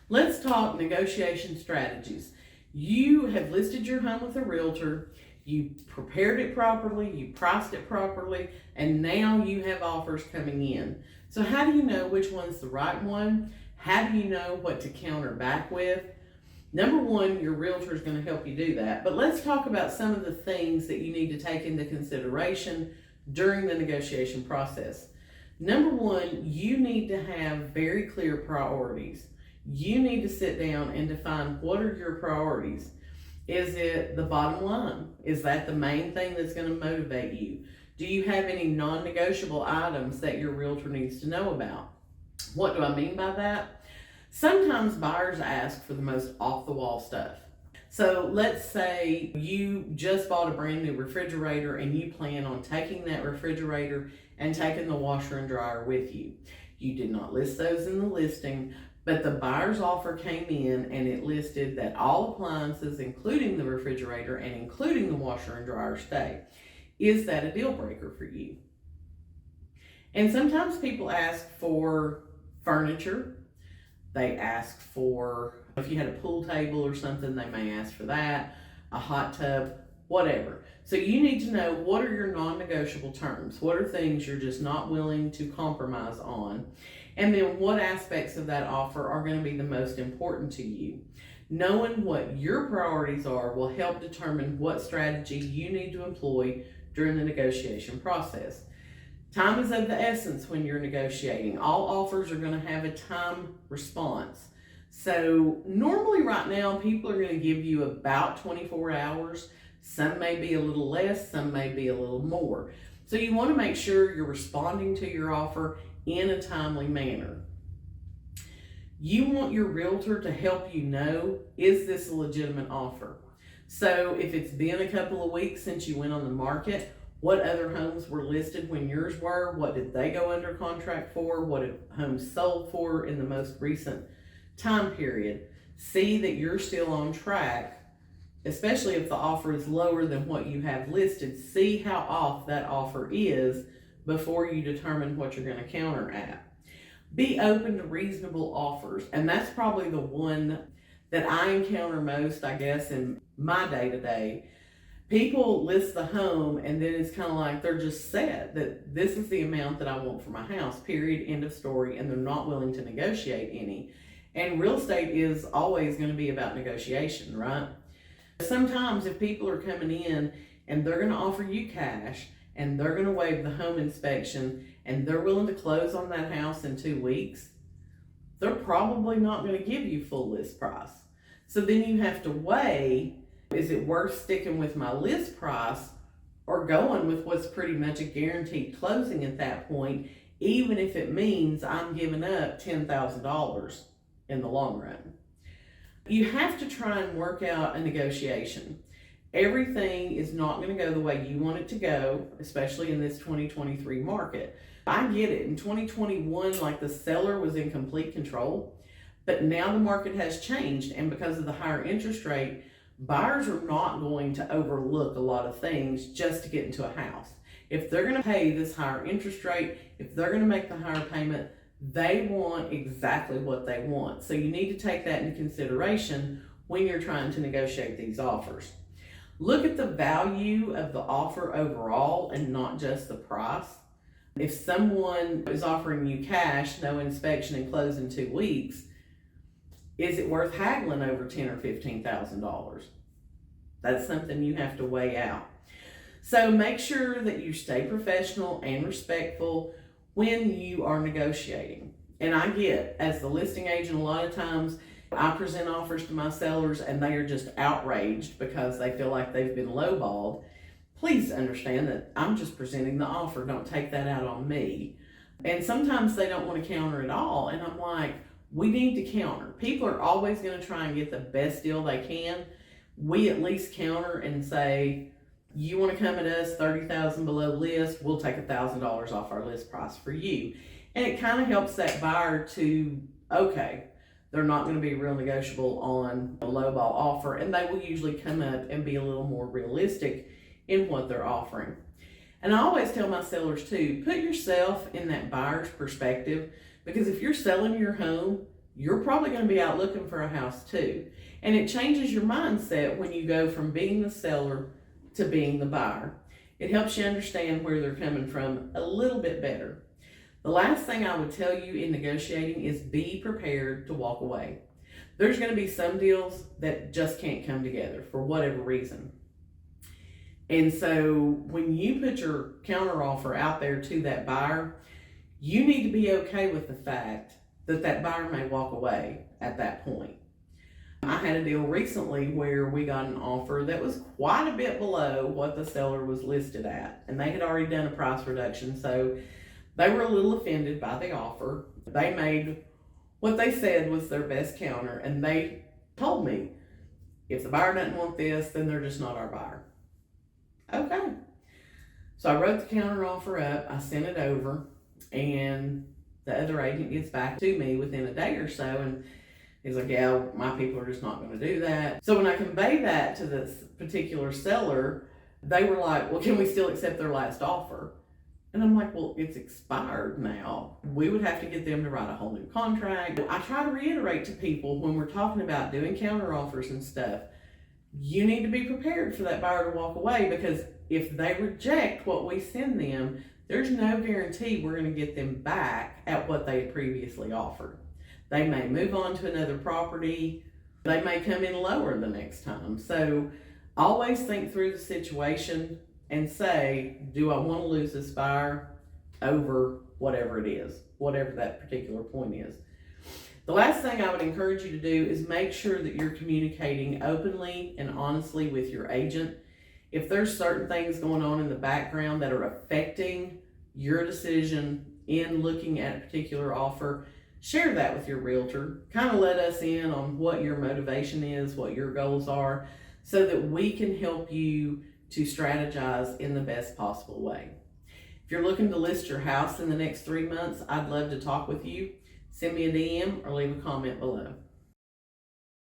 Let's talk negotiation strategies. You have listed your home with a realtor, you prepared it properly, you priced it properly, and now you have offers coming in. So how do you know which one's the right one? How do you know what to counter back with? Number one, your realtor is going to help you do that. But let's talk about some of the things that you need to take into consideration during the negotiation process. Number one, you need to have very clear priorities. You need to sit down and define what are your priorities. Is it the bottom line? Is that the main thing that's going to motivate you? Do you have any non-negotiable items that your realtor needs to know about? What do I mean by that? Sometimes buyers ask for the most off-the-wall stuff. So let's say you just bought a brand new refrigerator and you plan on taking that refrigerator and taking the washer and dryer with you. You did not list those in the listing, but the buyer's offer came in and it listed that all appliances, including the refrigerator and including the washer and dryer, stay. Is that a deal breaker for you? And sometimes people ask for furniture. They ask for, if you had a pool table or something, they may ask for that, a hot tub, whatever. So you need to know, what are your non-negotiable terms? What are things you're just not willing to compromise on? And then what aspects of that offer are going to be the most important to you? Knowing what your priorities are will help determine what strategy you need to employ during the negotiation process. Time is of the essence when you're negotiating. All offers are going to have a time response. So normally right now, people are going to give you about 24 hours. Some may be a little less, some may be a little more. So you want to make sure you're responding to your offer in a timely manner. You want your realtor to help you know, is this a legitimate offer? So if it's been a couple of weeks since you went on the market, what other homes were listed when yours were? What did they go under contract for? What did homes sold for in the most recent time period? See that you're still on track, especially if the offer is lower than what you have listed. See how off that offer is before you determine what you're going to counter at. Be open to reasonable offers. And that's probably the one that I encounter most, I guess, in my day-to-day. People list the home and then it's kind of like they're just set that this is the amount that I want for my house, period, end of story, and they're not willing to negotiate any. And real estate is always going to be about negotiation, right? Sometimes if people are coming in and they're going to offer you cash and they're going to waive the home inspection and they're willing to close on that house in 2 weeks, they're probably not going to give you full list price. So then you have to weigh, is it worth sticking with my list price or going with what's pretty much a guaranteed closing at that point, even if it means I'm giving up $10,000 in the long run? You have to try and work out a negotiation. Everything is not going to go the way you want it to go, especially in this 2023 market. I get it. In 2021, like, the seller was in complete control, but now the market has changed, and because of the higher interest rate, buyers are not going to overlook a lot of things just to get into a house. If they're going to pay this higher interest rate, if they're going to make the higher payment, they want exactly what they want. So you need to take that into consideration when you're trying to negotiate these offers. Look at the value of the offer overall and not just the price. If someone is offering you cash, no inspection, and close in 2 weeks, is it worth haggling over $10,000 or $15,000? That's something you have to weigh out. So make sure that you stay professional and respectful when you are negotiating. And I get, as the listing agent, a lot of times I present offers to my sellers and they are just outraged because they feel like they've been lowballed. Please understand that I'm just presenting the offer. Don't take that out on me. And sometimes they don't want to counter at all. And I'm like, we need to counter. People are always going to try and get the best deal they can. We at least counter and say, you want to come at us $30,000 below list, we'll take $1,000 off our list price for you. And it kind of helps that buyer to, okay, they're not going to be real negotiable on a lowball offer, and they will usually come up and be a little more realistic in what they're offering. And I always tell my sellers too, put yourself in that buyer's perspective, because if you're selling your home, you're probably going to be out looking for a house too. And it changes your mindset when you go from being the seller to being the buyer. It helps you understand where they're coming from a little bit better. The last thing I would tell you in negotiating is be prepared to walk away. There's going to be some deals that just can't come together for whatever reason. And so when you put your counteroffer out there to that buyer, you need to be okay with the fact that that buyer may walk away at that point. I had a deal recently where we got an offer that was quite a bit below what the seller was listed at, and they had already done a price reduction, so they were a little offended by the offer. They made what they said was their best counter, and they told me, if the buyer doesn't want this, then they're just not our buyer. Okay. So I wrote the counter offer up, I sent it over, and the other agent gets back to me within a day or so, and he's like, yeah, my people are just not going to do that. So when I conveyed that to this particular seller, they were like, well, can we still accept their last offer? And I'm like, well, it's expired now. We would have to get them to write a whole new contract. I try to reiterate to people when we're talking about doing counter offers and stuff, you need to be prepared for that buyer to walk away, because if they reject what we send them, there's no guarantee we're going to get them back at what they had previously offered. They may move on to another property. They may come in lower the next time. So always think through the situation and say, do I want to lose this buyer over whatever it is, whatever that particular point is. The last thing I would encourage you to do is make sure that you're communicating openly and honestly with your agent. If there's certain things going on in the background that are affecting your decision in looking at a particular offer, share that with your realtor. Kind of let us in on what your motivation is, what your goals are, so that we can help you to strategize in the best possible way. If you're looking to list your house in the next 3 months, I'd love to talk with you. Send me a DM or leave a comment below.